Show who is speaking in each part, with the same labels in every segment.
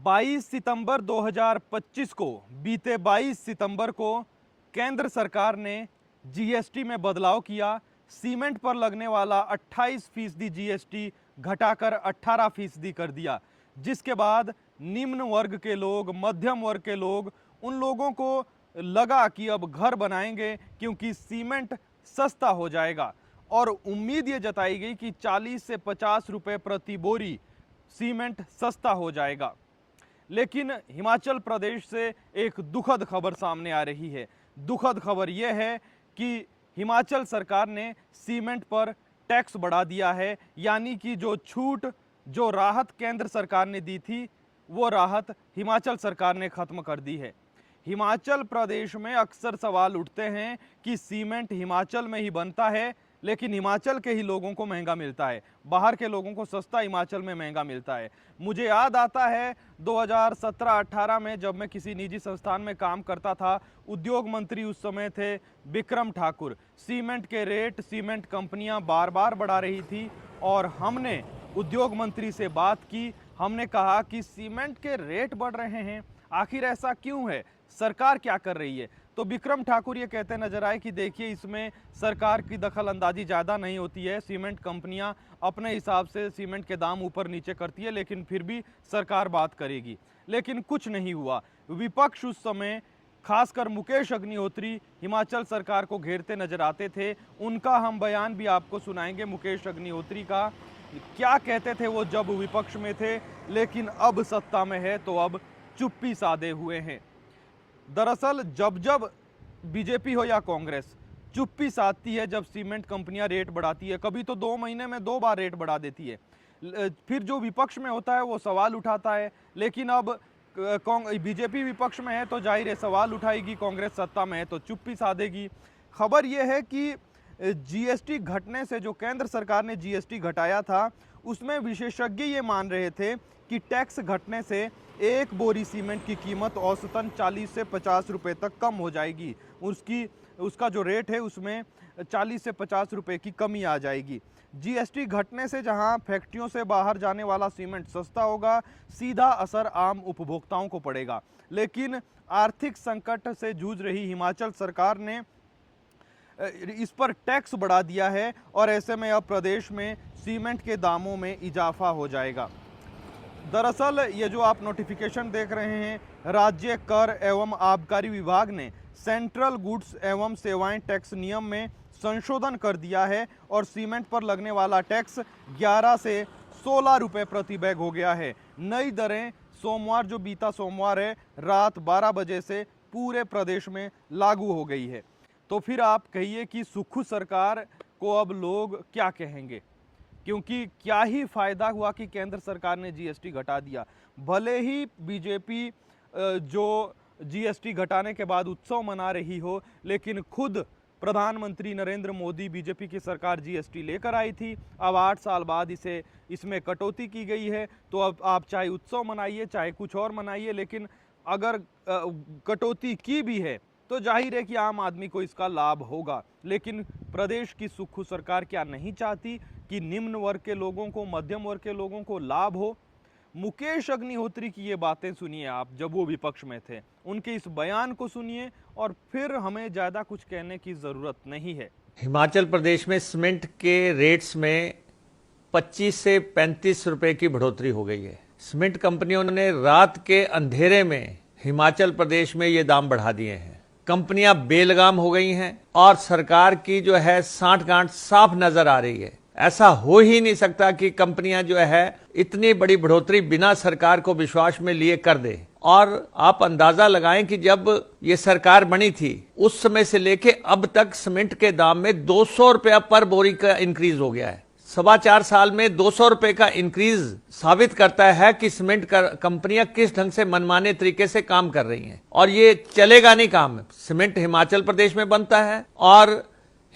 Speaker 1: 22 सितंबर 2025 को बीते 22 सितंबर को केंद्र सरकार ने जीएसटी में बदलाव किया। सीमेंट पर लगने वाला 28% जीएसटी घटाकर 18% कर दिया, जिसके बाद निम्न वर्ग के लोग, मध्यम वर्ग के लोग, उन लोगों को लगा कि अब घर बनाएंगे क्योंकि सीमेंट सस्ता हो जाएगा और उम्मीद ये जताई गई कि 40 से 50 रुपए प्रति बोरी सीमेंट सस्ता हो जाएगा। लेकिन हिमाचल प्रदेश से एक दुखद खबर सामने आ रही है। दुखद खबर यह है कि हिमाचल सरकार ने सीमेंट पर टैक्स बढ़ा दिया है, यानी कि जो छूट, जो राहत केंद्र सरकार ने दी थी, वो राहत हिमाचल सरकार ने खत्म कर दी है। हिमाचल प्रदेश में अक्सर सवाल उठते हैं कि सीमेंट हिमाचल में ही बनता है, लेकिन हिमाचल के ही लोगों को महंगा मिलता है, बाहर के लोगों को सस्ता हिमाचल में महंगा मिलता है। मुझे याद आता है 2017-18 में जब मैं किसी निजी संस्थान में काम करता था, उद्योग मंत्री उस समय थे बिक्रम ठाकुर। सीमेंट के रेट सीमेंट कंपनियां बार बार बढ़ा रही थी और हमने उद्योग मंत्री से बात की। हमने कहा कि सीमेंट के रेट बढ़ रहे हैं, आखिर ऐसा क्यों है, सरकार क्या कर रही है? तो बिक्रम ठाकुर ये कहते नजर आए कि देखिए, इसमें सरकार की दखल अंदाजी ज़्यादा नहीं होती है, सीमेंट कंपनियां अपने हिसाब से सीमेंट के दाम ऊपर नीचे करती है, लेकिन फिर भी सरकार बात करेगी। लेकिन कुछ नहीं हुआ। विपक्ष उस समय, खासकर मुकेश अग्निहोत्री, हिमाचल सरकार को घेरते नजर आते थे। उनका हम बयान भी आपको सुनाएंगे, मुकेश अग्निहोत्री का। क्या कहते थे वो जब विपक्ष में थे, लेकिन अब सत्ता में है तो अब चुप्पी साधे हुए हैं। दरअसल जब जब बीजेपी हो या कांग्रेस चुप्पी साधती है जब सीमेंट कंपनियां रेट बढ़ाती है, कभी तो 2 महीने में 2 बार रेट बढ़ा देती है। फिर जो विपक्ष में होता है वो सवाल उठाता है, लेकिन अब बीजेपी विपक्ष में है तो जाहिर है सवाल उठाएगी, कांग्रेस सत्ता में है तो चुप्पी साधेगी। खबर यह है कि जीएसटी घटने से, जो केंद्र सरकार ने जीएसटी घटाया था, उसमें विशेषज्ञ ये मान रहे थे कि टैक्स घटने से एक बोरी सीमेंट की कीमत औसतन 40 से 50 रुपए तक कम हो जाएगी। उसका जो रेट है उसमें 40 से 50 रुपए की कमी आ जाएगी। जीएसटी घटने से जहां फैक्ट्रियों से बाहर जाने वाला सीमेंट सस्ता होगा, सीधा असर आम उपभोक्ताओं को पड़ेगा। लेकिन आर्थिक संकट से जूझ रही हिमाचल सरकार ने इस पर टैक्स बढ़ा दिया है और ऐसे में अब प्रदेश में सीमेंट के दामों में इजाफा हो जाएगा। दरअसल ये जो आप नोटिफिकेशन देख रहे हैं, राज्य कर एवं आबकारी विभाग ने सेंट्रल गुड्स एवं सेवाएं टैक्स नियम में संशोधन कर दिया है और सीमेंट पर लगने वाला टैक्स 11 से 16 रुपए प्रति बैग हो गया है। नई दरें सोमवार, जो बीता सोमवार है, रात 12 बजे से पूरे प्रदेश में लागू हो गई है। तो फिर आप कहिए कि सुक्खू सरकार को अब लोग क्या कहेंगे, क्योंकि क्या ही फायदा हुआ कि केंद्र सरकार ने जीएसटी घटा दिया। भले ही बीजेपी जो जीएसटी घटाने के बाद उत्सव मना रही हो, लेकिन खुद प्रधानमंत्री नरेंद्र मोदी, बीजेपी की सरकार जीएसटी लेकर आई थी। अब 8 साल बाद इसमें कटौती की गई है, तो अब आप चाहे उत्सव मनाइए, चाहे कुछ और मनाइए, लेकिन अगर कटौती की भी है तो जाहिर है कि आम आदमी को इसका लाभ होगा। लेकिन प्रदेश की सुक्खू सरकार क्या नहीं चाहती कि निम्न वर्ग के लोगों को, मध्यम वर्ग के लोगों को लाभ हो? मुकेश अग्निहोत्री की ये बातें सुनिए आप, जब वो विपक्ष में थे, उनके इस बयान को सुनिए और फिर हमें ज़्यादा कुछ कहने की ज़रूरत नहीं है।
Speaker 2: हिमाचल प्रदेश में सीमेंट के रेट्स में 25 से 35 रुपए की बढ़ोतरी हो गई है। सीमेंट कंपनियों ने रात के अंधेरे में हिमाचल प्रदेश में ये दाम बढ़ा दिए हैं। कंपनियां बेलगाम हो गई हैं और सरकार की जो है सांठगांठ साफ नजर आ रही है। ऐसा हो ही नहीं सकता कि कंपनियां जो है इतनी बड़ी बढ़ोतरी बिना सरकार को विश्वास में लिए कर दे। और आप अंदाजा लगाएं कि जब ये सरकार बनी थी उस समय से लेके अब तक सीमेंट के दाम में 200 रुपया पर बोरी का इंक्रीज हो गया है। 4.25 साल में 200 रुपए का इंक्रीज साबित करता है कि सीमेंट कंपनियां किस ढंग से मनमाने तरीके से काम कर रही हैं। और ये चलेगा नहीं काम। सीमेंट हिमाचल प्रदेश में बनता है और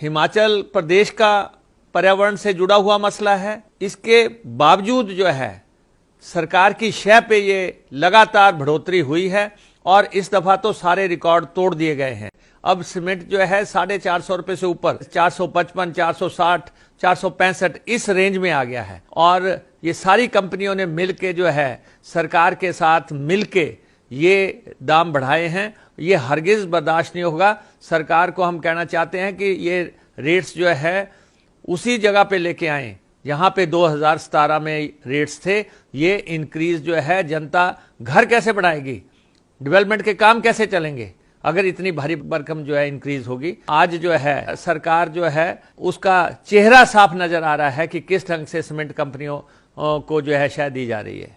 Speaker 2: हिमाचल प्रदेश का पर्यावरण से जुड़ा हुआ मसला है। इसके बावजूद जो है सरकार की शय पे ये लगातार बढ़ोतरी हुई है और इस दफा तो सारे रिकॉर्ड तोड़ दिए गए हैं। अब सीमेंट जो है 450 रुपए से ऊपर 455, 460, 465 इस रेंज में आ गया है। और ये सारी कंपनियों ने मिलके जो है सरकार के साथ मिलके ये दाम बढ़ाए हैं। ये हरगिज बर्दाश्त नहीं होगा। सरकार को हम कहना चाहते हैं कि ये रेट्स जो है उसी जगह पे लेके आए जहां पे 2017 में रेट्स थे। ये इंक्रीज जो है, जनता घर कैसे बढ़ाएगी, डेवलपमेंट के काम कैसे चलेंगे अगर इतनी भारी भरकम जो है इंक्रीज होगी। आज जो है सरकार जो है उसका चेहरा साफ नजर आ रहा है कि किस ढंग से सीमेंट कंपनियों को जो है शय दी जा रही है।